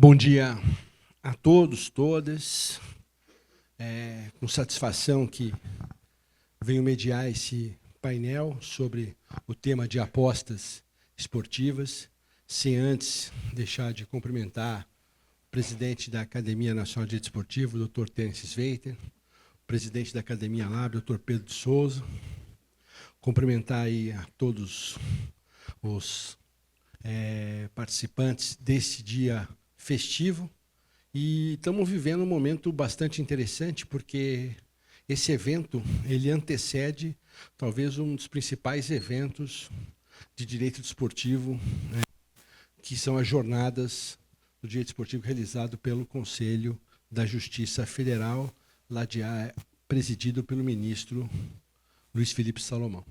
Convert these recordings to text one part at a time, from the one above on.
Bom dia a todos, todas. Com satisfação que venho mediar esse painel sobre o tema de apostas esportivas, sem antes deixar de cumprimentar o presidente da Academia Nacional de Direito Esportivo, Dr. Terence Sveiter, o presidente da Academia Lab, Dr. Pedro de Souza, cumprimentar aí a todos os participantes desse dia festivo. E estamos vivendo um momento bastante interessante, porque esse evento ele antecede talvez um dos principais eventos de direito desportivo, que são as jornadas do direito esportivo realizado pelo Conselho da Justiça Federal, presidido pelo ministro Luiz Felipe Salomão.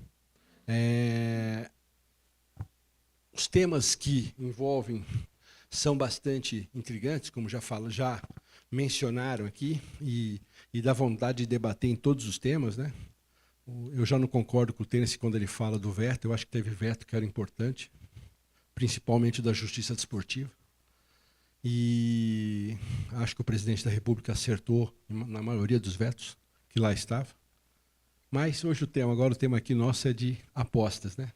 Os temas que envolvem são bastante intrigantes, como já mencionaram aqui, e dá vontade de debater em todos os temas, né? Eu já não concordo com o Terence quando ele fala do veto. Eu acho que teve veto que era importante, principalmente da justiça desportiva. E acho que o presidente da República acertou na maioria dos vetos que lá estava. Mas hoje o tema aqui nosso é de apostas, né?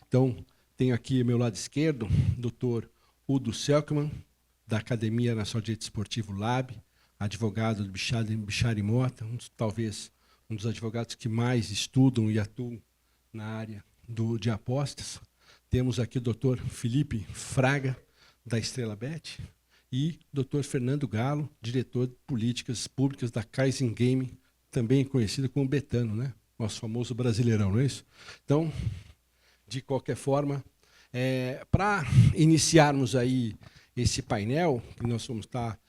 Então, tenho aqui ao meu lado esquerdo o doutor Udo Selkman, da Academia Nacional de Direito Esportivo Lab, advogado do Bichar e Mota, talvez um dos advogados que mais estudam e atuam na área de apostas. Temos aqui o doutor Felipe Fraga, da Estrela Bet, e doutor Fernando Galo, diretor de políticas públicas da Kaizen Game, também conhecido como Betano, né? Nosso famoso Brasileirão, não é isso? Então, de qualquer forma, para iniciarmos aí esse painel, que nós vamos estar,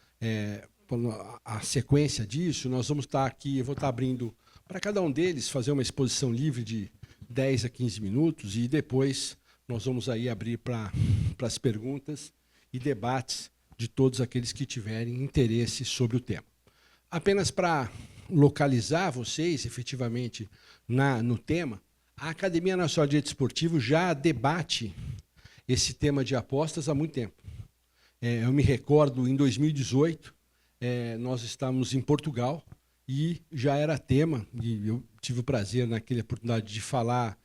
a sequência disso, nós vamos estar aqui, eu vou estar abrindo para cada um deles, fazer uma exposição livre de 10 a 15 minutos, e depois nós vamos aí abrir para as perguntas e debates de todos aqueles que tiverem interesse sobre o tema. Apenas para localizar vocês, efetivamente, no tema, a Academia Nacional de Direito Esportivo já debate esse tema de apostas há muito tempo. Eu me recordo, em 2018, nós estávamos em Portugal e já era tema, e eu tive o prazer, naquela oportunidade, de falar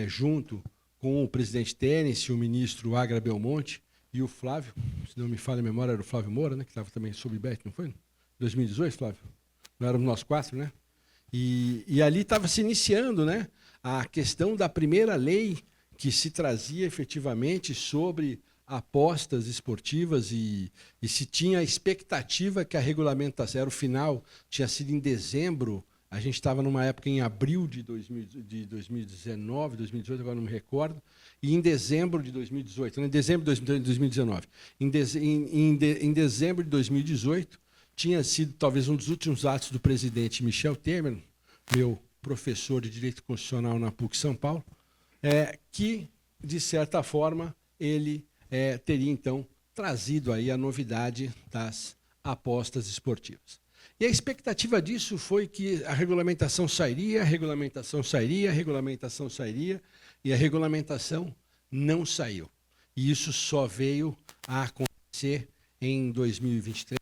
junto com o presidente Terence, o ministro Agra Belmonte e o Flávio, se não me falha a memória, era o Flávio Moura, né, que estava também sob Bet, não foi? 2018, Flávio? Não éramos nós quatro, né? E ali estava se iniciando, né, a questão da primeira lei que se trazia efetivamente sobre apostas esportivas, e se tinha a expectativa que a regulamentação, era o final, tinha sido em dezembro, a gente estava numa época em abril de 2019, 2018, agora não me recordo, e em dezembro de 2018, em dezembro de 2019, em dezembro de 2018, tinha sido talvez um dos últimos atos do presidente Michel Temer, meu professor de Direito Constitucional na PUC São Paulo, que, de certa forma, ele teria, então, trazido aí a novidade das apostas esportivas. E a expectativa disso foi que a regulamentação sairia, a regulamentação sairia, a regulamentação sairia, e a regulamentação não saiu. E isso só veio a acontecer em 2023,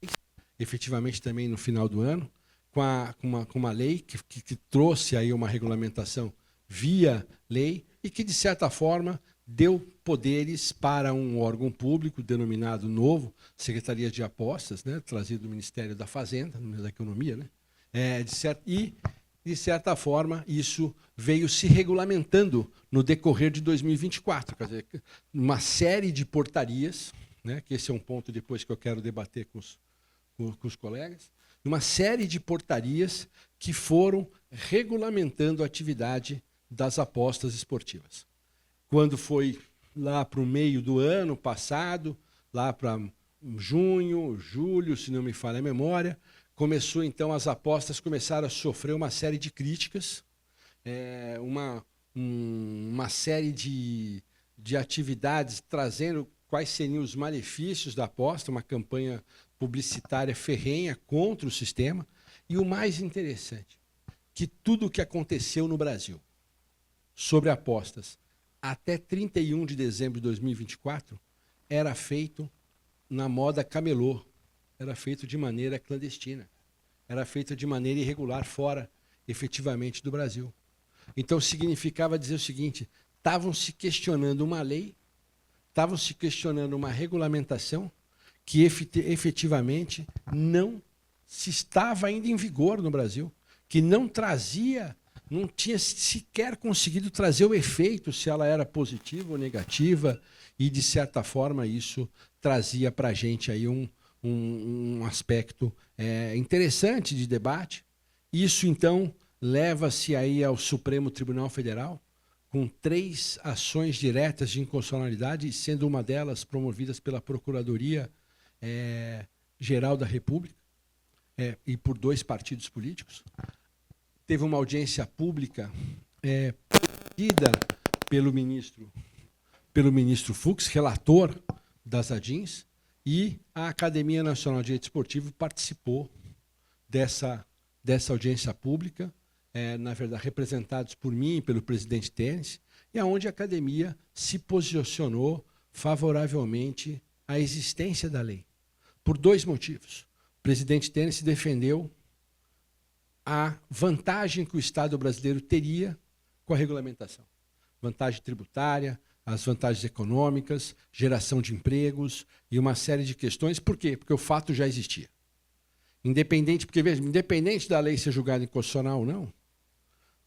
efetivamente também no final do ano, com uma lei que trouxe aí uma regulamentação via lei e que, de certa forma, deu poderes para um órgão público denominado novo Secretaria de Apostas, né, trazido do Ministério da Fazenda, da Economia, né, de certa forma, isso veio se regulamentando no decorrer de 2024. Quer dizer, uma série de portarias, né, que esse é um ponto depois que eu quero debater com os colegas, uma série de portarias que foram regulamentando a atividade das apostas esportivas. Quando foi lá para o meio do ano passado, lá para junho, julho, se não me falha a memória, começou então, as apostas começaram a sofrer uma série de críticas, uma série de atividades trazendo quais seriam os malefícios da aposta, uma campanha publicitária ferrenha contra o sistema. E o mais interessante, que tudo o que aconteceu no Brasil sobre apostas até 31 de dezembro de 2024 era feito na moda camelô. Era feito de maneira clandestina. Era feito de maneira irregular fora, efetivamente, do Brasil. Então, significava dizer o seguinte: estavam se questionando uma lei, estavam se questionando uma regulamentação que efetivamente não se estava ainda em vigor no Brasil, que não trazia, não tinha sequer conseguido trazer o efeito, se ela era positiva ou negativa, e, de certa forma, isso trazia para a gente aí um aspecto interessante de debate. Isso, então, leva-se aí ao Supremo Tribunal Federal, com 3 ações diretas de inconstitucionalidade, sendo uma delas promovidas pela Procuradoria-Geral da República, e por 2 partidos políticos. Teve uma audiência pública pedida pelo ministro Fux, relator das ADINs, e a Academia Nacional de Direito Esportivo participou dessa audiência pública, na verdade, representados por mim e pelo presidente Tênis, e aonde a academia se posicionou favoravelmente à existência da lei, por 2 motivos. O presidente Tênis defendeu a vantagem que o Estado brasileiro teria com a regulamentação. Vantagem tributária, as vantagens econômicas, geração de empregos e uma série de questões. Por quê? Porque o fato já existia. Porque, veja, independente da lei ser julgada inconstitucional ou não,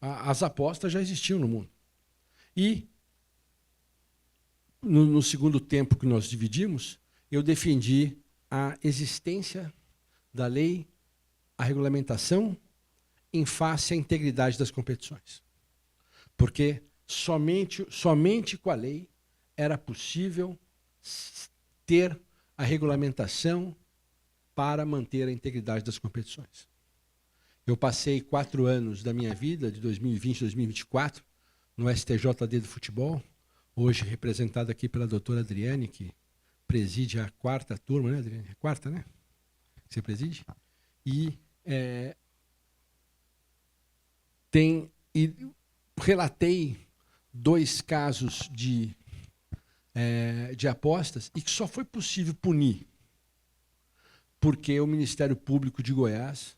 as apostas já existiam no mundo. E, no segundo tempo que nós dividimos, eu defendi a existência da lei, a regulamentação, em face à integridade das competições. Porque somente com a lei era possível ter a regulamentação para manter a integridade das competições. Eu passei 4 anos da minha vida, de 2020 a 2024, no STJD do futebol, hoje representado aqui pela doutora Adriane, que preside a 4ª turma, né, Adriane? É 4ª, né? Você preside? E relatei 2 casos de apostas e que só foi possível punir porque o Ministério Público de Goiás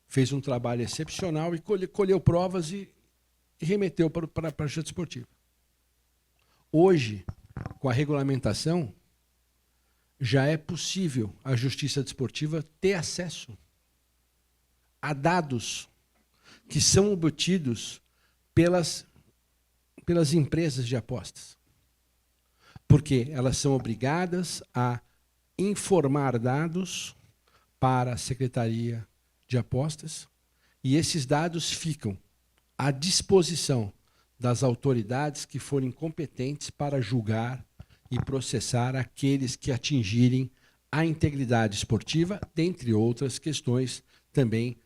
fez um trabalho excepcional e colheu provas e remeteu para a Justiça Esportiva. Hoje, com a regulamentação, já é possível a Justiça Desportiva ter acesso a dados que são obtidos pelas empresas de apostas. Porque elas são obrigadas a informar dados para a Secretaria de Apostas e esses dados ficam à disposição das autoridades que forem competentes para julgar e processar aqueles que atingirem a integridade esportiva, dentre outras questões, também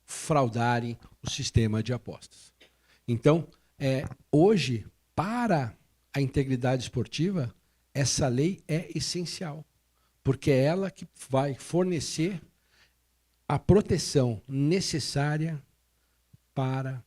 fraudarem o sistema de apostas. Então, hoje, para a integridade esportiva, essa lei é essencial, porque é ela que vai fornecer a proteção necessária para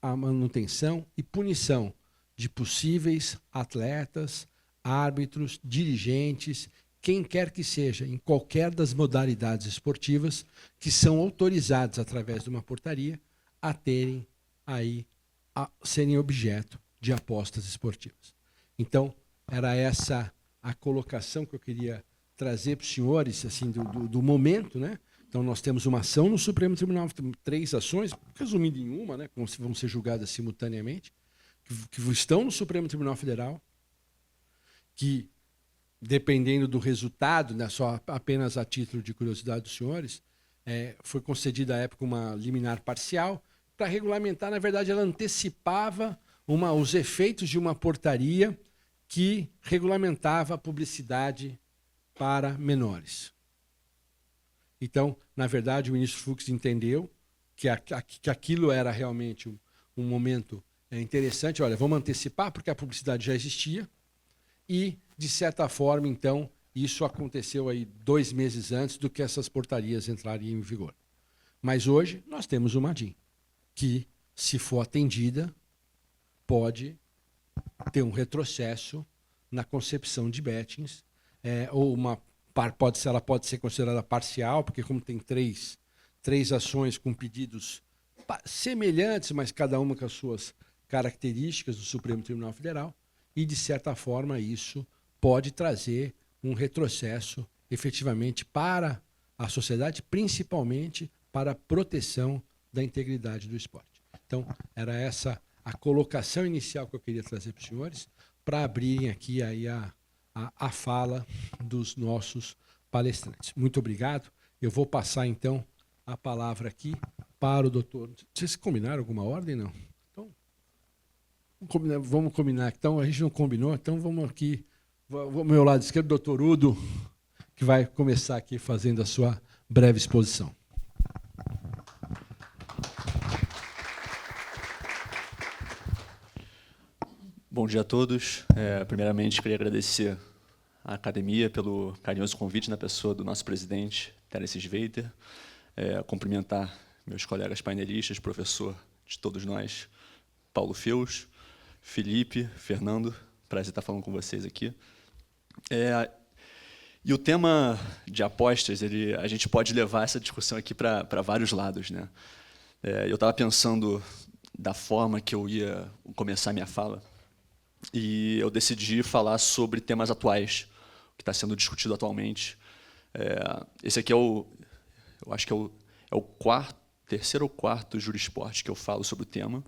a manutenção e punição de possíveis atletas, árbitros, dirigentes, quem quer que seja, em qualquer das modalidades esportivas que são autorizados através de uma portaria a terem aí, a serem objeto de apostas esportivas. Então, era essa a colocação que eu queria trazer para os senhores, assim, do momento, né? Então, nós temos uma ação no Supremo Tribunal, temos 3 ações, resumindo em uma, né, como vão ser julgadas simultaneamente, que estão no Supremo Tribunal Federal, que, dependendo do resultado, né, só apenas a título de curiosidade dos senhores, foi concedida à época uma liminar parcial para regulamentar. Na verdade, ela antecipava os efeitos de uma portaria que regulamentava a publicidade para menores. Então, na verdade, o ministro Fux entendeu que aquilo era realmente um momento interessante. Olha, vamos antecipar, porque a publicidade já existia, e, de certa forma, então, isso aconteceu aí 2 meses antes do que essas portarias entrarem em vigor. Mas hoje nós temos uma ADIM, que, se for atendida, pode ter um retrocesso na concepção de bettings, ou uma ela pode ser considerada parcial, porque como tem três ações com pedidos semelhantes, mas cada uma com as suas características do Supremo Tribunal Federal, e, de certa forma, isso pode trazer um retrocesso efetivamente para a sociedade, principalmente para a proteção da integridade do esporte. Então, era essa a colocação inicial que eu queria trazer para os senhores, para abrirem aqui aí a fala dos nossos palestrantes. Muito obrigado. Eu vou passar, então, a palavra aqui para o doutor. Vocês combinaram alguma ordem, não? Então, vamos combinar. Então, a gente não combinou, então vamos aqui. Vou ao meu lado esquerdo, o doutor Udo, que vai começar aqui fazendo a sua breve exposição. Bom dia a todos. Primeiramente, queria agradecer à academia pelo carinhoso convite na pessoa do nosso presidente, Terence Sveiter. Cumprimentar meus colegas painelistas, professor de todos nós, Paulo Feus, Felipe, Fernando, prazer estar falando com vocês aqui. E o tema de apostas, a gente pode levar essa discussão aqui para vários lados, né? Eu estava pensando da forma que eu ia começar a minha fala, e eu decidi falar sobre temas atuais, o que está sendo discutido atualmente. Esse aqui eu acho que é o terceiro ou quarto Jurisport que eu falo sobre o tema.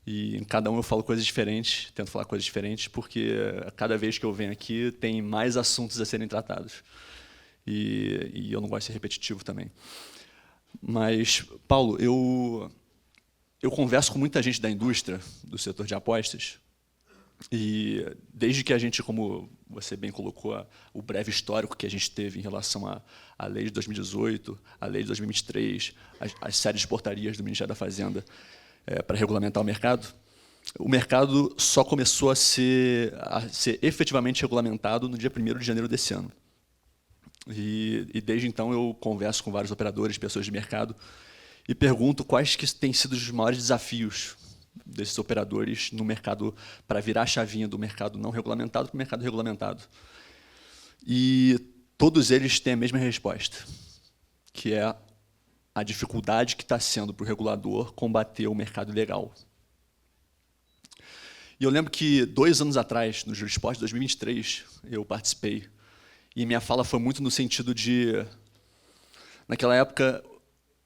E em cada um eu falo coisas diferentes, tento falar coisas diferentes, porque cada vez que eu venho aqui tem mais assuntos a serem tratados. E eu não gosto de ser repetitivo também. Mas, Paulo, eu converso com muita gente da indústria, do setor de apostas, e desde que a gente, como você bem colocou, o breve histórico que a gente teve em relação à lei de 2018, à lei de 2023, as séries de portarias do Ministério da Fazenda para regulamentar o mercado só começou a ser efetivamente regulamentado no dia 1º de janeiro desse ano. E desde então eu converso com vários operadores, pessoas de mercado, e pergunto quais que têm sido os maiores desafios desses operadores no mercado para virar a chavinha do mercado não regulamentado para o mercado regulamentado. E todos eles têm a mesma resposta, que é a dificuldade que está sendo para o regulador combater o mercado ilegal. E eu lembro que 2 anos atrás, no Jurisport 2023, eu participei, e minha fala foi muito no sentido de, naquela época,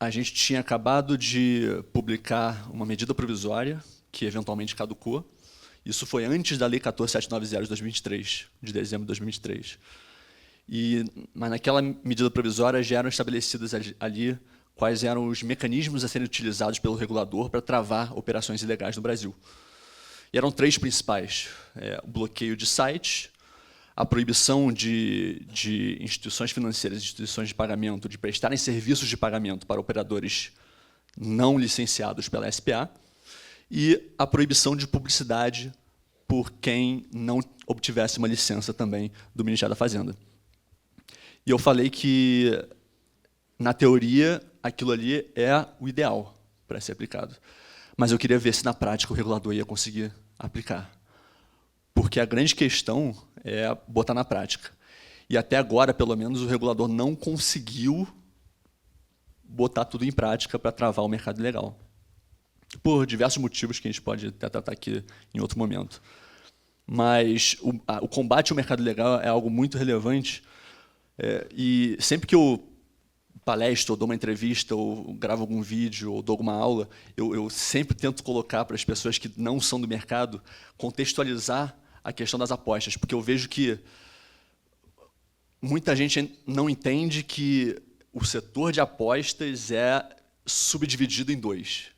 a gente tinha acabado de publicar uma medida provisória, que eventualmente caducou. Isso foi antes da Lei 14.790 de 2023, de dezembro de 2023. Mas naquela medida provisória já eram estabelecidas ali quais eram os mecanismos a serem utilizados pelo regulador para travar operações ilegais no Brasil. E eram 3 principais: o bloqueio de sites, a proibição de instituições financeiras, instituições de pagamento, de prestarem serviços de pagamento para operadores não licenciados pela SPA, e a proibição de publicidade por quem não obtivesse uma licença também do Ministério da Fazenda. E eu falei que, na teoria, aquilo ali é o ideal para ser aplicado. Mas eu queria ver se, na prática, o regulador ia conseguir aplicar. Porque a grande questão é botar na prática. E até agora, pelo menos, o regulador não conseguiu botar tudo em prática para travar o mercado ilegal. Por diversos motivos que a gente pode até tratar aqui em outro momento. Mas o combate ao mercado ilegal é algo muito relevante. E sempre que eu palestro, ou dou uma entrevista, ou gravo algum vídeo, ou dou alguma aula, eu sempre tento colocar para as pessoas que não são do mercado, contextualizar a questão das apostas, porque eu vejo que muita gente não entende que o setor de apostas é subdividido em 2,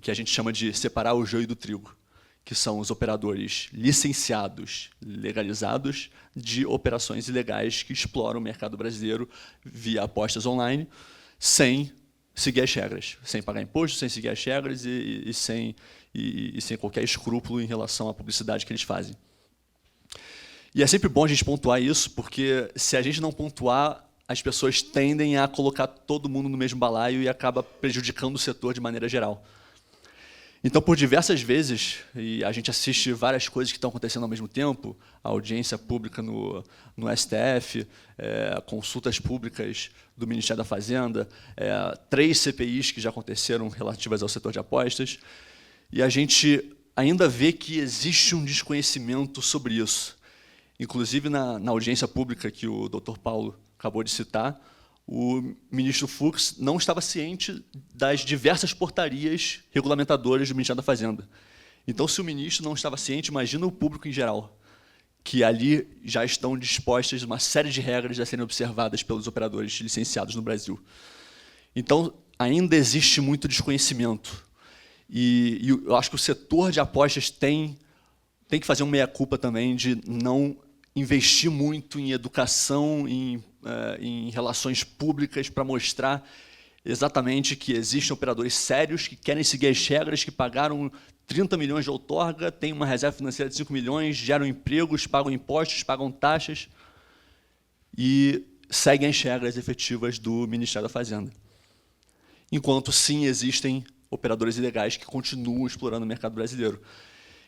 que a gente chama de separar o joio do trigo, que são os operadores licenciados, legalizados, de operações ilegais que exploram o mercado brasileiro via apostas online, sem seguir as regras, sem pagar imposto, sem seguir as regras e sem qualquer escrúpulo em relação à publicidade que eles fazem. E é sempre bom a gente pontuar isso, porque se a gente não pontuar, as pessoas tendem a colocar todo mundo no mesmo balaio e acaba prejudicando o setor de maneira geral. Então, por diversas vezes, e a gente assiste várias coisas que estão acontecendo ao mesmo tempo, a audiência pública no STF, consultas públicas do Ministério da Fazenda, 3 CPIs que já aconteceram relativas ao setor de apostas, e a gente ainda vê que existe um desconhecimento sobre isso. Inclusive, na audiência pública que o Dr. Paulo acabou de citar, o ministro Fux não estava ciente das diversas portarias regulamentadoras do Ministério da Fazenda. Então, se o ministro não estava ciente, imagina o público em geral, que ali já estão dispostas uma série de regras a serem observadas pelos operadores licenciados no Brasil. Então, ainda existe muito desconhecimento. E eu acho que o setor de apostas tem que fazer um meia-culpa também de não investir muito em educação, em relações públicas, para mostrar exatamente que existem operadores sérios que querem seguir as regras, que pagaram 30 milhões de outorga, têm uma reserva financeira de 5 milhões, geram empregos, pagam impostos, pagam taxas e seguem as regras efetivas do Ministério da Fazenda. Enquanto, sim, existem operadores ilegais que continuam explorando o mercado brasileiro.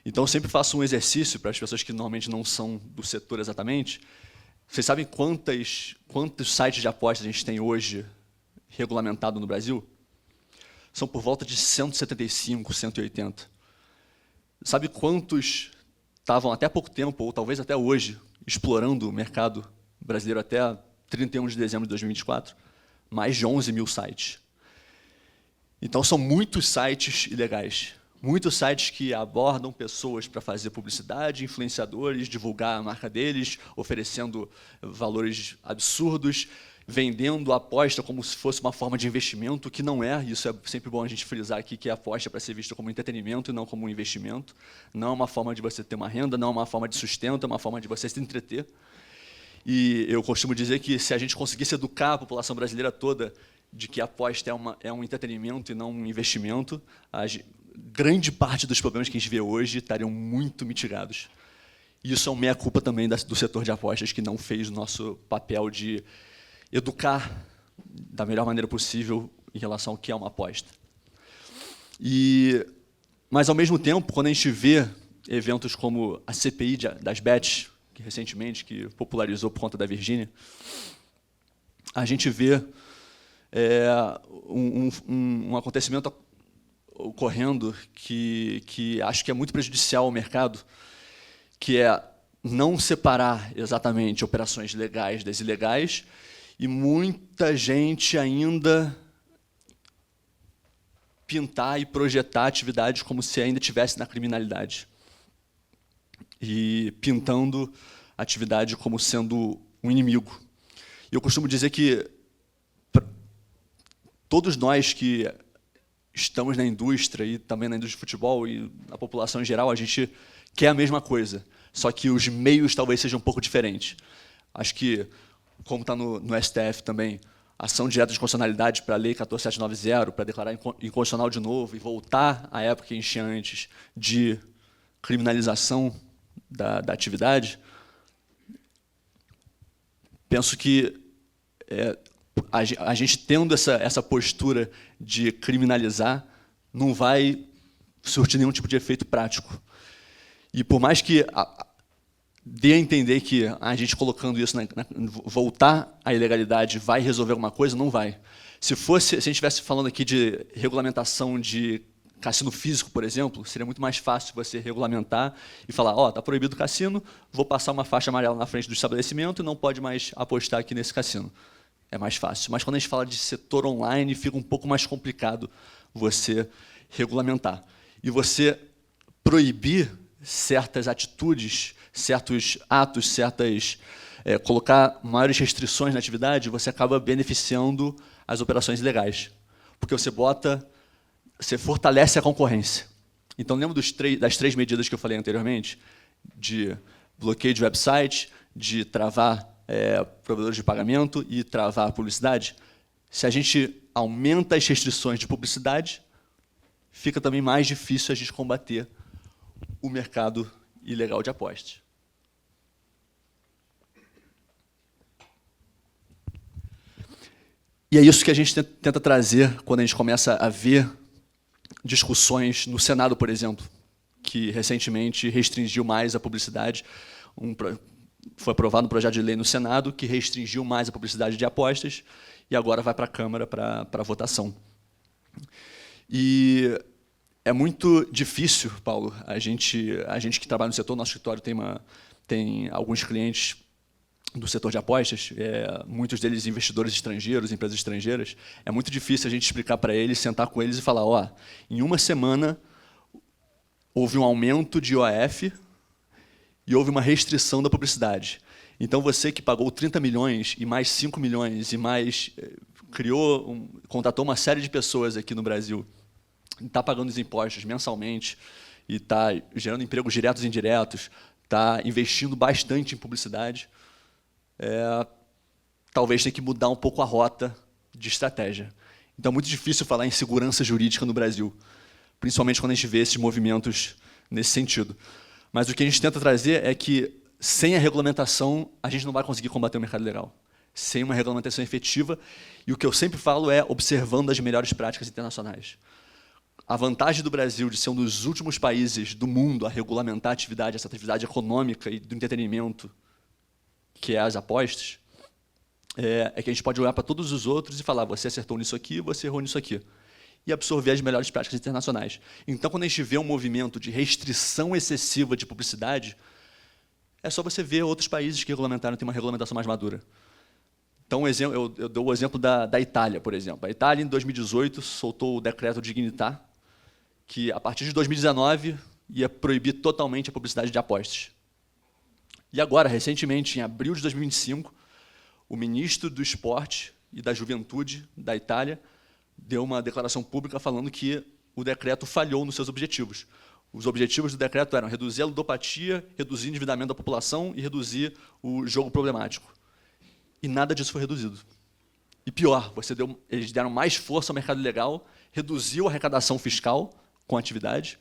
Então, eu sempre faço um exercício para as pessoas que normalmente não são do setor exatamente. Vocês sabem quantos sites de apostas a gente tem hoje regulamentado no Brasil? São por volta de 175, 180. Sabe quantos estavam até há pouco tempo, ou talvez até hoje, explorando o mercado brasileiro até 31 de dezembro de 2024? Mais de 11 mil sites. Então, são muitos sites ilegais. Muitos sites que abordam pessoas para fazer publicidade, influenciadores, divulgar a marca deles, oferecendo valores absurdos, vendendo a aposta como se fosse uma forma de investimento, que não é. Isso é sempre bom a gente frisar aqui, que a aposta é para ser vista como entretenimento e não como um investimento. Não é uma forma de você ter uma renda, não é uma forma de sustento, é uma forma de você se entreter. E eu costumo dizer que se a gente conseguisse educar a população brasileira toda de que a aposta é um entretenimento e não um investimento, grande parte dos problemas que a gente vê hoje estariam muito mitigados. E isso é uma meia-culpa também do setor de apostas, que não fez o nosso papel de educar da melhor maneira possível em relação ao que é uma aposta. Mas, ao mesmo tempo, quando a gente vê eventos como a CPI das bets, que recentemente que popularizou por conta da Virgínia, a gente vê um acontecimento ocorrendo que acho que é muito prejudicial ao mercado, que é não separar exatamente operações legais das ilegais, e muita gente ainda pintar e projetar atividades como se ainda estivesse na criminalidade. E pintando a atividade como sendo um inimigo. E eu costumo dizer que todos nós que estamos na indústria e também na indústria de futebol e a população em geral, a gente quer a mesma coisa, só que os meios talvez sejam um pouco diferentes. Acho que, como está no STF também, ação direta de constitucionalidade para a Lei 14.790, para declarar inconstitucional de novo e voltar à época que a gente tinha antes de criminalização da atividade, penso que a gente tendo essa postura de criminalizar não vai surtir nenhum tipo de efeito prático. E por mais que dê a entender que a gente colocando isso, voltar à ilegalidade vai resolver alguma coisa, não vai. Se a gente estivesse falando aqui de regulamentação de cassino físico, por exemplo, seria muito mais fácil você regulamentar e falar, está proibido o cassino, vou passar uma faixa amarela na frente do estabelecimento e não pode mais apostar aqui nesse cassino. É mais fácil. Mas quando a gente fala de setor online, fica um pouco mais complicado você regulamentar. E você proibir certas atitudes, certos atos, colocar maiores restrições na atividade, você acaba beneficiando as operações ilegais. Porque você fortalece a concorrência. Então, lembra das 3 medidas que eu falei anteriormente? De bloqueio de website, de travar provedores de pagamento e travar a publicidade. Se a gente aumenta as restrições de publicidade, fica também mais difícil a gente combater o mercado ilegal de apostas. E é isso que a gente tenta trazer quando a gente começa a ver discussões no Senado, por exemplo, que recentemente restringiu mais a publicidade. Foi aprovado um projeto de lei no Senado que restringiu mais a publicidade de apostas e agora vai para a Câmara para votação. E é muito difícil, Paulo, a gente que trabalha no setor, nosso escritório tem alguns clientes do setor de apostas, muitos deles investidores estrangeiros, empresas estrangeiras. É muito difícil a gente explicar para eles, sentar com eles e falar, ó, em uma semana houve um aumento de IOF e houve uma restrição da publicidade. Então, você que pagou 30 milhões e mais 5 milhões e mais contratou uma série de pessoas aqui no Brasil, está pagando os impostos mensalmente e está gerando empregos diretos e indiretos, está investindo bastante em publicidade, talvez tenha que mudar um pouco a rota de estratégia. Então, é muito difícil falar em segurança jurídica no Brasil, principalmente quando a gente vê esses movimentos nesse sentido. Mas o que a gente tenta trazer é que, sem a regulamentação, a gente não vai conseguir combater o mercado ilegal. Sem uma regulamentação efetiva, e o que eu sempre falo é observando as melhores práticas internacionais. A vantagem do Brasil de ser um dos últimos países do mundo a regulamentar a atividade, essa atividade econômica e do entretenimento, que é as apostas, é que a gente pode olhar para todos os outros e falar, você acertou nisso aqui, você errou nisso aqui, e absorver as melhores práticas internacionais. Então, quando a gente vê um movimento de restrição excessiva de publicidade, é só você ver outros países que regulamentaram, têm uma regulamentação mais madura. Então, eu dou o exemplo da Itália, por exemplo. A Itália, em 2018, soltou o decreto Dignità, que, a partir de 2019, ia proibir totalmente a publicidade de apostas. E agora, recentemente, em abril de 2025, o ministro do Esporte e da Juventude da Itália deu uma declaração pública falando que o decreto falhou nos seus objetivos. Os objetivos do decreto eram reduzir a ludopatia, reduzir o endividamento da população e reduzir o jogo problemático. E nada disso foi reduzido. E pior, eles deram mais força ao mercado ilegal, reduziu a arrecadação fiscal com a atividade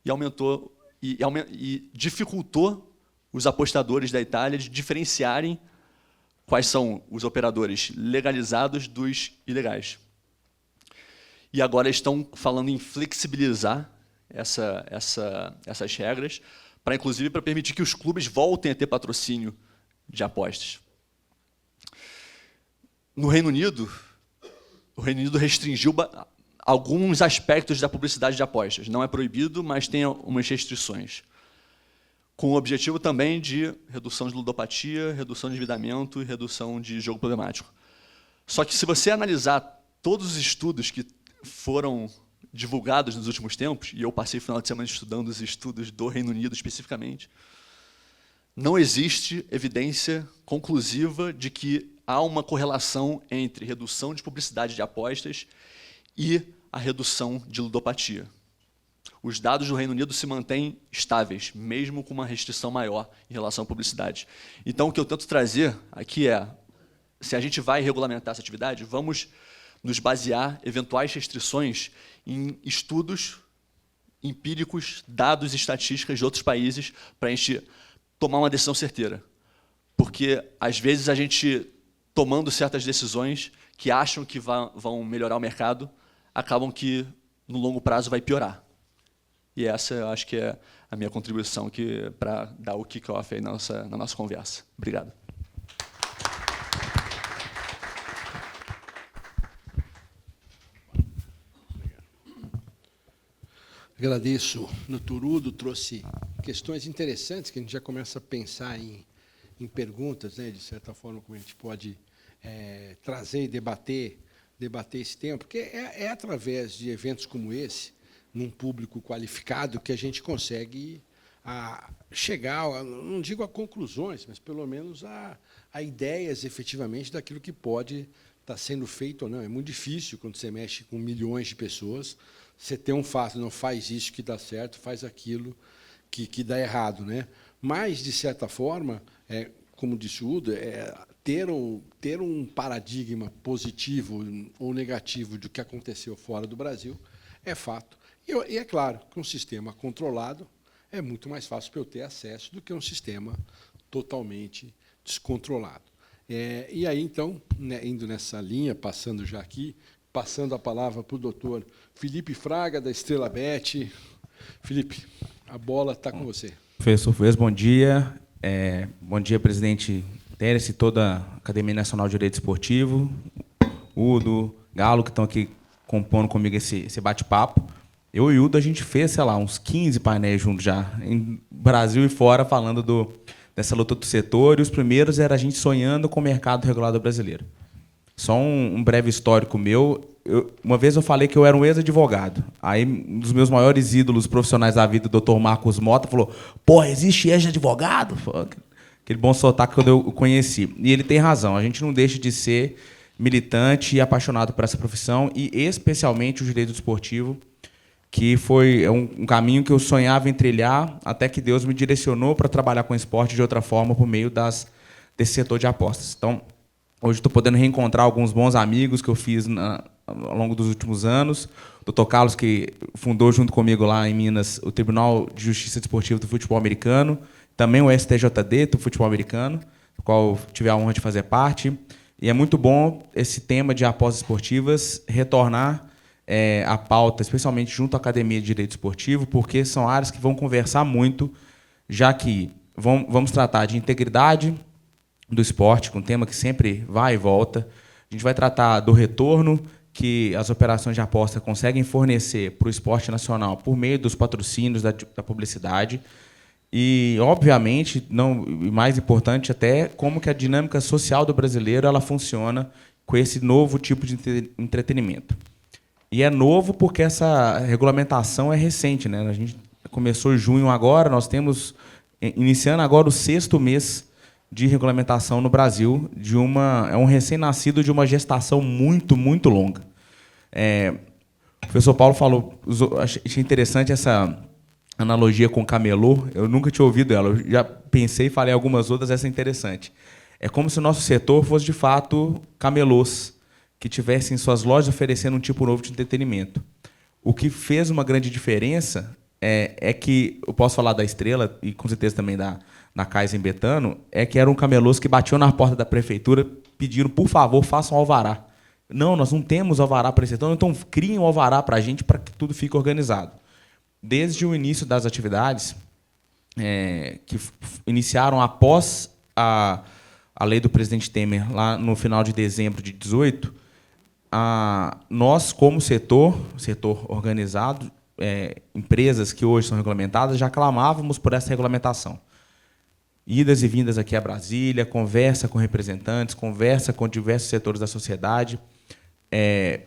e aumentou e dificultou os apostadores da Itália de diferenciarem quais são os operadores legalizados dos ilegais. E agora estão falando em flexibilizar essas regras, inclusive para permitir que os clubes voltem a ter patrocínio de apostas. No Reino Unido, o Reino Unido restringiu alguns aspectos da publicidade de apostas. Não é proibido, mas tem algumas restrições, com o objetivo também de redução de ludopatia, redução de endividamento e redução de jogo problemático. Só que, se você analisar todos os estudos que foram divulgados nos últimos tempos, e eu passei o final de semana estudando os estudos do Reino Unido especificamente, não existe evidência conclusiva de que há uma correlação entre redução de publicidade de apostas e a redução de ludopatia. Os dados do Reino Unido se mantêm estáveis, mesmo com uma restrição maior em relação à publicidade. Então, o que eu tento trazer aqui é, se a gente vai regulamentar essa atividade, vamos nos basear eventuais restrições em estudos empíricos, dados e estatísticas de outros países, para a gente tomar uma decisão certeira. Porque, às vezes, a gente, tomando certas decisões que acham que vão melhorar o mercado, acabam que, no longo prazo, vai piorar. E essa, eu acho que é a minha contribuição aqui para dar o kick-off aí na nossa conversa. Obrigado. Agradeço. No Turudo trouxe questões interessantes que a gente já começa a pensar em perguntas, né, de certa forma, como a gente pode trazer e debater esse tema, porque é através de eventos como esse, num público qualificado, que a gente consegue chegar, não digo a conclusões, mas pelo menos a ideias efetivamente daquilo que pode estar sendo feito ou não. É muito difícil, quando você mexe com milhões de pessoas, você ter um fato, não faz isso que dá certo, faz aquilo que dá errado, né? Mas, de certa forma, como disse o Udo, ter um paradigma positivo ou negativo do que aconteceu fora do Brasil é fato. E é claro que um sistema controlado é muito mais fácil para eu ter acesso do que um sistema totalmente descontrolado. E aí, então, né, indo nessa linha, passando já aqui, passando a palavra para o doutor Felipe Fraga, da Estrela Bet. Felipe, a bola está com você. Professor Fuez, bom dia. Bom dia, presidente Teres e toda a Academia Nacional de Direito Esportivo, Udo, Galo, que estão aqui compondo comigo esse bate-papo. Eu e o Udo, a gente fez, sei lá, uns 15 painéis juntos já, em Brasil e fora, falando dessa luta do setor, e os primeiros era a gente sonhando com o mercado regulado brasileiro. Só um breve histórico meu. Uma vez eu falei que eu era um ex-advogado. Aí um dos meus maiores ídolos profissionais da vida, o Dr. Marcos Mota, falou: pô, existe ex-advogado? Aquele bom sotaque quando eu o conheci. E ele tem razão. A gente não deixa de ser militante e apaixonado por essa profissão, e especialmente o direito esportivo, que foi um caminho que eu sonhava em trilhar, até que Deus me direcionou para trabalhar com esporte de outra forma por meio desse setor de apostas. Então, hoje estou podendo reencontrar alguns bons amigos que eu fiz ao longo dos últimos anos. O Dr. Carlos, que fundou junto comigo lá em Minas o Tribunal de Justiça Desportiva do Futebol Americano, também o STJD do Futebol Americano, do qual tive a honra de fazer parte. E é muito bom esse tema de apostas esportivas retornar à pauta, especialmente junto à Academia de Direito Esportivo, porque são áreas que vão conversar muito, já que vamos tratar de integridade do esporte, com um tema que sempre vai e volta. A gente vai tratar do retorno que as operações de aposta conseguem fornecer para o esporte nacional por meio dos patrocínios, da publicidade. E, obviamente, e mais importante até, como que a dinâmica social do brasileiro ela funciona com esse novo tipo de entretenimento. E é novo porque essa regulamentação é recente, né? A gente começou em junho agora, nós temos, iniciando agora, o 6º mês de regulamentação no Brasil, é um recém-nascido de uma gestação muito, muito longa. O professor Paulo falou, achei interessante essa analogia com camelô, eu nunca tinha ouvido ela, eu já pensei e falei algumas outras, essa é interessante. É como se o nosso setor fosse, de fato, camelôs, que tivessem suas lojas oferecendo um tipo novo de entretenimento. O que fez uma grande diferença é que, eu posso falar da Estrela, e com certeza também da Kaizen Betano, é que eram camelôs que batiam na porta da prefeitura pedindo, por favor, façam alvará. Não, nós não temos alvará para esse setor, então criem um alvará para a gente para que tudo fique organizado. Desde o início das atividades, que iniciaram após a lei do presidente Temer, lá no final de dezembro de 2018, nós, como setor organizado, empresas que hoje são regulamentadas, já clamávamos por essa regulamentação. Idas e vindas aqui a Brasília, conversa com representantes, conversa com diversos setores da sociedade,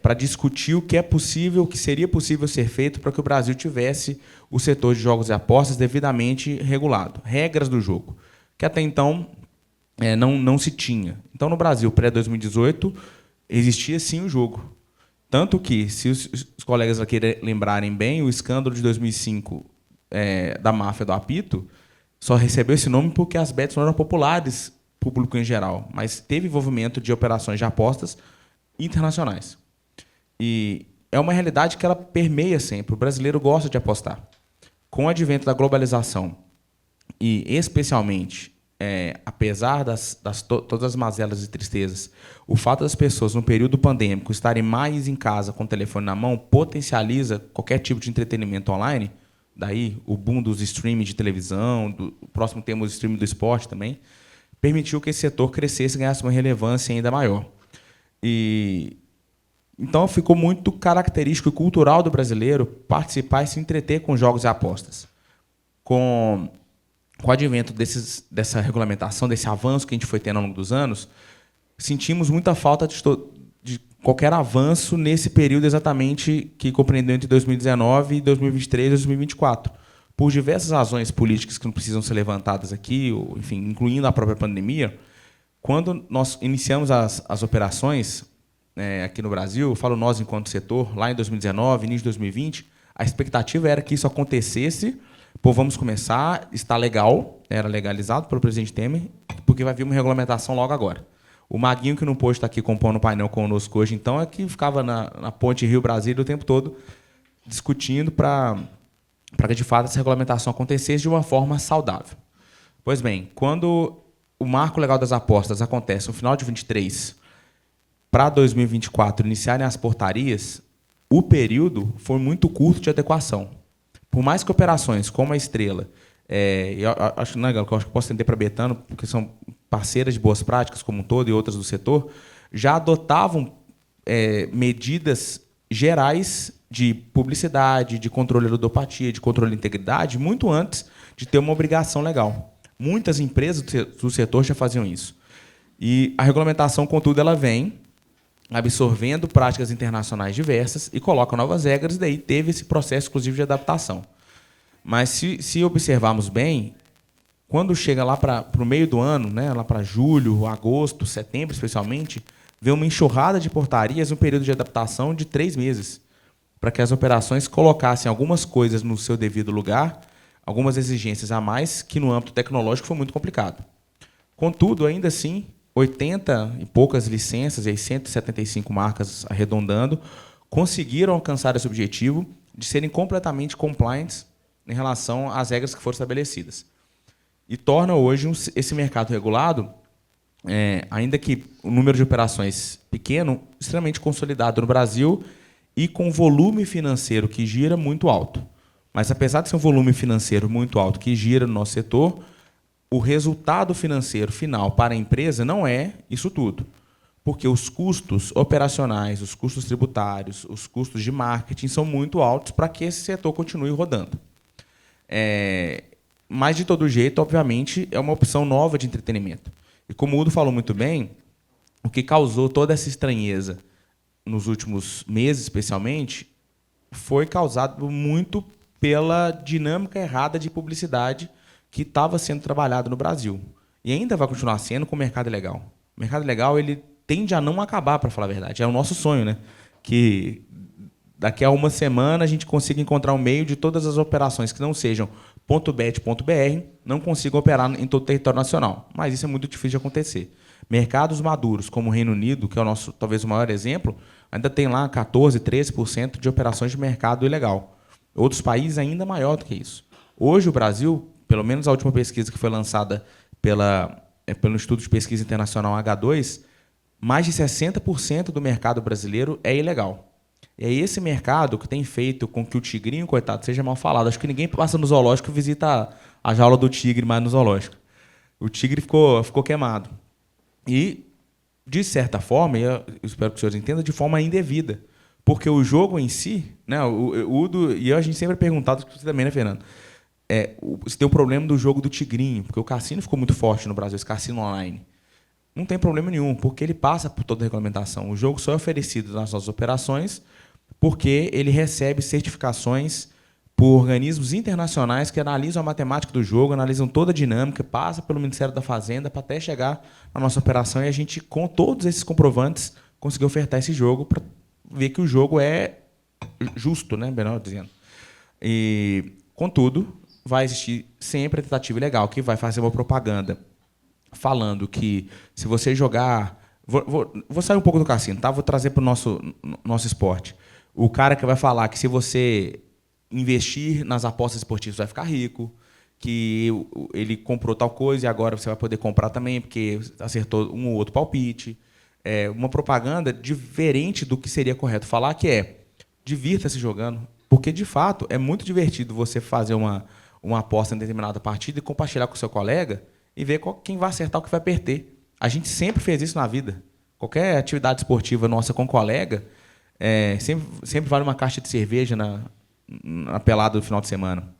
para discutir o que é possível, o que seria possível ser feito para que o Brasil tivesse o setor de jogos e apostas devidamente regulado. Regras do jogo, que até então não se tinha. Então, no Brasil, pré-2018, existia sim o jogo. Tanto que, se os colegas aqui lembrarem bem, o escândalo de 2005 da máfia do apito só recebeu esse nome porque as bets não eram populares para o público em geral, mas teve envolvimento de operações de apostas internacionais. E é uma realidade que ela permeia sempre. O brasileiro gosta de apostar. Com o advento da globalização e, especialmente, apesar todas as mazelas e tristezas, o fato das pessoas, no período pandêmico, estarem mais em casa com o telefone na mão, potencializa qualquer tipo de entretenimento online. Daí o boom dos streaming de televisão, o próximo temos o streaming do esporte também, permitiu que esse setor crescesse e ganhasse uma relevância ainda maior. Então ficou muito característico e cultural do brasileiro participar e se entreter com jogos e apostas. Com o advento dessa regulamentação, desse avanço que a gente foi tendo ao longo dos anos, sentimos muita falta de qualquer avanço nesse período exatamente que compreendeu entre 2019 e 2023 e 2024. Por diversas razões políticas que não precisam ser levantadas aqui, ou, enfim, incluindo a própria pandemia, quando nós iniciamos as operações aqui no Brasil, eu falo nós enquanto setor, lá em 2019, início de 2020, a expectativa era que isso acontecesse, vamos começar, está legal, era legalizado pelo presidente Temer, porque vai vir uma regulamentação logo agora. O Maguinho, que não pôde estar aqui compondo o painel conosco hoje, então, é que ficava na ponte Rio-Brasília o tempo todo, discutindo para que, de fato, essa regulamentação acontecesse de uma forma saudável. Pois bem, quando o marco legal das apostas acontece no final de 23, para 2024 iniciarem as portarias, o período foi muito curto de adequação. Por mais que operações como a Estrela, eu acho, né, eu acho que posso entender para a Betano, porque são parceiras de boas práticas como um todo e outras do setor, já adotavam medidas gerais de publicidade, de controle de ludopatia, de controle de integridade, muito antes de ter uma obrigação legal. Muitas empresas do setor já faziam isso. E a regulamentação, contudo, ela vem absorvendo práticas internacionais diversas e coloca novas regras, e daí teve esse processo, inclusive, de adaptação. Mas, se observarmos bem, quando chega lá para o meio do ano, né, lá para julho, agosto, setembro, especialmente, vê uma enxurrada de portarias, um período de adaptação de 3 meses, para que as operações colocassem algumas coisas no seu devido lugar, algumas exigências a mais, que no âmbito tecnológico foi muito complicado. Contudo, ainda assim, 80 e poucas licenças, e 175 marcas arredondando, conseguiram alcançar esse objetivo de serem completamente compliant em relação às regras que foram estabelecidas. E torna hoje esse mercado regulado, ainda que o número de operações pequeno, extremamente consolidado no Brasil e com volume financeiro que gira muito alto. Mas, apesar de ser um volume financeiro muito alto que gira no nosso setor, o resultado financeiro final para a empresa não é isso tudo. Porque os custos operacionais, os custos tributários, os custos de marketing são muito altos para que esse setor continue rodando. Mas, de todo jeito, obviamente, é uma opção nova de entretenimento. E, como o Udo falou muito bem, o que causou toda essa estranheza nos últimos meses, especialmente, foi causado muito pela dinâmica errada de publicidade que estava sendo trabalhado no Brasil. E ainda vai continuar sendo com o mercado ilegal. O mercado ilegal ele tende a não acabar, para falar a verdade. É o nosso sonho, né? Que daqui a uma semana a gente consiga encontrar um meio de todas as operações que não sejam .bet, .br, não consigam operar em todo o território nacional. Mas isso é muito difícil de acontecer. Mercados maduros, como o Reino Unido, que é o nosso, talvez, o maior exemplo, ainda tem lá 14%, 13% de operações de mercado ilegal. Outros países ainda maior do que isso. Hoje, o Brasil, pelo menos a última pesquisa que foi lançada pelo Instituto de Pesquisa Internacional H2, mais de 60% do mercado brasileiro é ilegal. E é esse mercado que tem feito com que o tigrinho, coitado, seja mal falado. Acho que ninguém passa no zoológico e visita a jaula do tigre mais no zoológico. O tigre ficou queimado. E, de certa forma, e eu espero que os senhores entendam, de forma indevida. Porque o jogo em si, né, o Udo e eu, a gente sempre perguntado, você também, né, Fernando? Se tem o problema do jogo do tigrinho, porque o cassino ficou muito forte no Brasil, esse cassino online. Não tem problema nenhum, porque ele passa por toda a regulamentação. O jogo só é oferecido nas nossas operações porque ele recebe certificações por organismos internacionais que analisam a matemática do jogo, analisam toda a dinâmica, passa pelo Ministério da Fazenda para até chegar na nossa operação e a gente, com todos esses comprovantes, conseguiu ofertar esse jogo para ver que o jogo é justo, né, melhor dizendo. E, contudo, vai existir sempre a tentativa ilegal, que vai fazer uma propaganda falando que se você jogar... Vou sair um pouco do cassino, tá? Vou trazer para o nosso esporte. O cara que vai falar que se você investir nas apostas esportivas vai ficar rico, que ele comprou tal coisa e agora você vai poder comprar também porque acertou um ou outro palpite. Uma propaganda diferente do que seria correto falar, que divirta-se jogando, porque, de fato, é muito divertido você fazer uma aposta em determinada partida e compartilhar com o seu colega e ver quem vai acertar o que vai perder. A gente sempre fez isso na vida. Qualquer atividade esportiva nossa com colega, sempre vale uma caixa de cerveja na pelada do final de semana.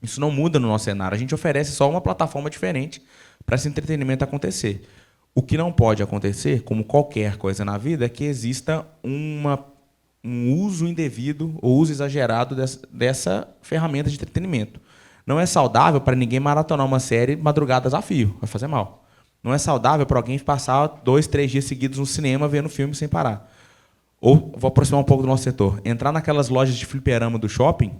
Isso não muda no nosso cenário. A gente oferece só uma plataforma diferente para esse entretenimento acontecer. O que não pode acontecer, como qualquer coisa na vida, é que exista um uso indevido ou uso exagerado dessa ferramenta de entretenimento. Não é saudável para ninguém maratonar uma série madrugadas a fio, vai fazer mal. Não é saudável para alguém passar 2, 3 dias seguidos no cinema vendo filme sem parar. Ou, vou aproximar um pouco do nosso setor, entrar naquelas lojas de fliperama do shopping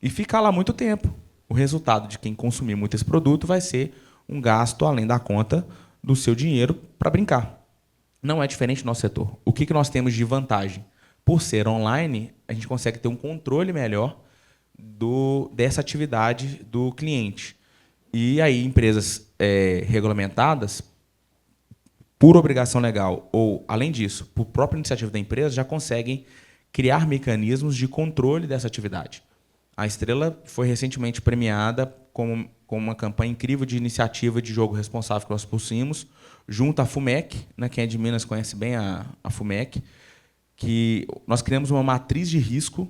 e ficar lá muito tempo. O resultado de quem consumir muito esse produto vai ser um gasto além da conta do seu dinheiro para brincar. Não é diferente do nosso setor. O que nós temos de vantagem? Por ser online, a gente consegue ter um controle melhor dessa atividade do cliente. E aí, empresas regulamentadas por obrigação legal ou, além disso, por própria iniciativa da empresa, já conseguem criar mecanismos de controle dessa atividade. A Estrela foi recentemente premiada com uma campanha incrível de iniciativa de jogo responsável que nós possuímos, junto à FUMEC, né, quem é de Minas conhece bem a FUMEC, que nós criamos uma matriz de risco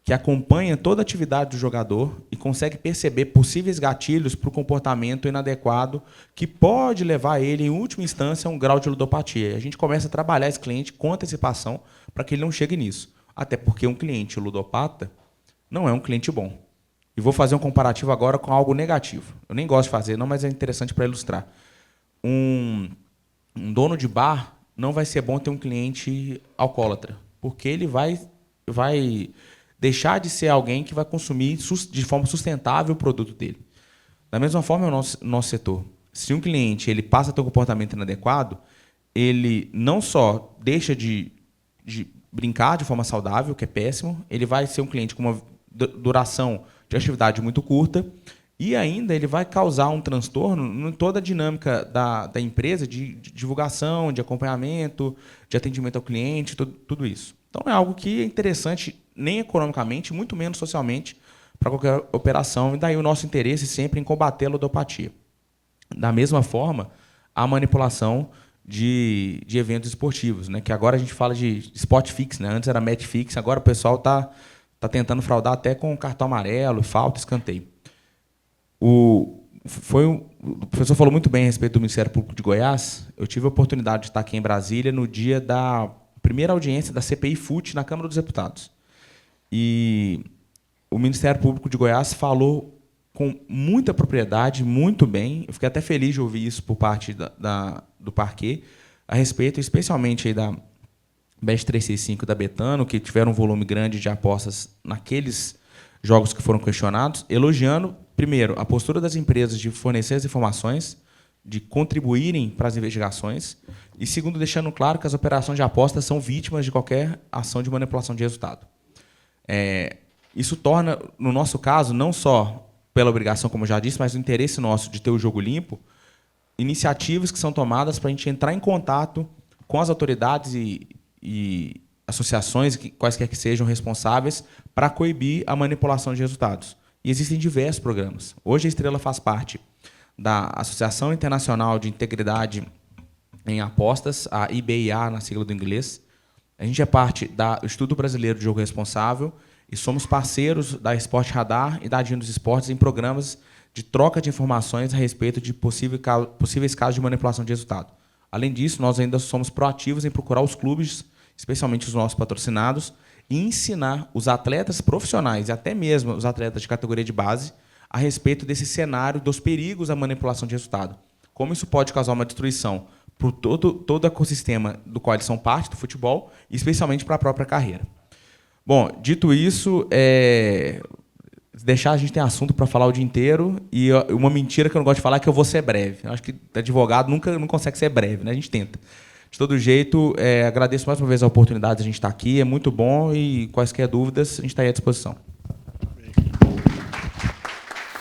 que acompanha toda a atividade do jogador e consegue perceber possíveis gatilhos para o comportamento inadequado que pode levar ele, em última instância, a um grau de ludopatia. A gente começa a trabalhar esse cliente com antecipação para que ele não chegue nisso. Até porque um cliente ludopata não é um cliente bom. E vou fazer um comparativo agora com algo negativo. Eu nem gosto de fazer, não, mas é interessante para ilustrar. Um dono de bar não vai ser bom ter um cliente alcoólatra, porque ele vai deixar de ser alguém que vai consumir de forma sustentável o produto dele. Da mesma forma, é o nosso setor. Se um cliente ele passa a ter um comportamento inadequado, ele não só deixa de brincar de forma saudável, que é péssimo, ele vai ser um cliente com uma duração de atividade muito curta e ainda ele vai causar um transtorno em toda a dinâmica da empresa de divulgação, de acompanhamento, de atendimento ao cliente, tudo isso. Então, é algo que é interessante nem economicamente, muito menos socialmente, para qualquer operação, e daí o nosso interesse sempre em combater a ludopatia. Da mesma forma, a manipulação de eventos esportivos, né, que agora a gente fala de spot fix, né, antes era match fix, agora o pessoal está tentando fraudar até com cartão amarelo, falta, escanteio. O professor falou muito bem a respeito do Ministério Público de Goiás. Eu tive a oportunidade de estar aqui em Brasília no dia da primeira audiência da CPI FUT na Câmara dos Deputados. E o Ministério Público de Goiás falou com muita propriedade, muito bem. Eu fiquei até feliz de ouvir isso por parte do parquê, a respeito, especialmente aí da Bet 365 da Betano, que tiveram um volume grande de apostas naqueles jogos que foram questionados, elogiando, primeiro, a postura das empresas de fornecer as informações, de contribuírem para as investigações, e, segundo, deixando claro que as operações de apostas são vítimas de qualquer ação de manipulação de resultado. Isso torna, no nosso caso, não só pela obrigação, como eu já disse, mas o interesse nosso de ter o jogo limpo, iniciativas que são tomadas para a gente entrar em contato com as autoridades e associações, quaisquer que sejam responsáveis, para coibir a manipulação de resultados. E existem diversos programas. Hoje a Estrela faz parte da Associação Internacional de Integridade em Apostas, a IBIA, na sigla do inglês. A gente é parte do Instituto Brasileiro de Jogo Responsável e somos parceiros da Sport Radar e da Dinho dos Esportes em programas de troca de informações a respeito de possíveis casos de manipulação de resultado. Além disso, nós ainda somos proativos em procurar os clubes, especialmente os nossos patrocinados, e ensinar os atletas profissionais e até mesmo os atletas de categoria de base a respeito desse cenário dos perigos da manipulação de resultado. Como isso pode causar uma destruição para todo o ecossistema do qual eles são parte do futebol, e especialmente para a própria carreira. Bom, dito isso, deixar a gente tem assunto para falar o dia inteiro, e uma mentira que eu não gosto de falar é que eu vou ser breve. Eu acho que advogado não consegue ser breve, né? A gente tenta. De todo jeito, agradeço mais uma vez a oportunidade de a gente estar aqui, é muito bom, e quaisquer dúvidas, a gente está aí à disposição.